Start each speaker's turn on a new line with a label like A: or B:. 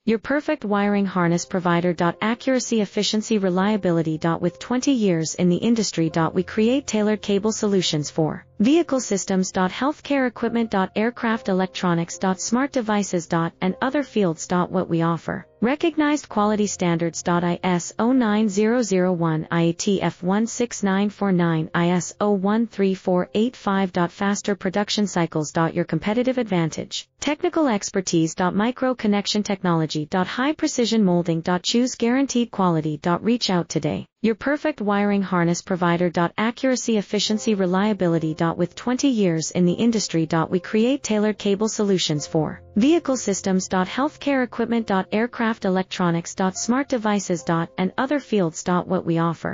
A: Your perfect wiring harness provider. Accuracy, efficiency, reliability. With 20 years in the industry. We create tailored cable solutions for vehicle systems. Healthcare equipment. Aircraft electronics. Smart devices. And other fields. What we offer. Recognized quality standards. ISO 9001, IATF 16949, ISO 13485. Faster production cycles. Your competitive advantage. Technical expertise. Micro connection technology. High precision molding. Choose guaranteed quality. Reach out today. Your perfect wiring harness provider. Accuracy, efficiency, reliability. With 20 years in the industry. We create tailored cable solutions for vehicle systems. Healthcare equipment. Aircraft electronics. Smart devices. And other fields. What we offer.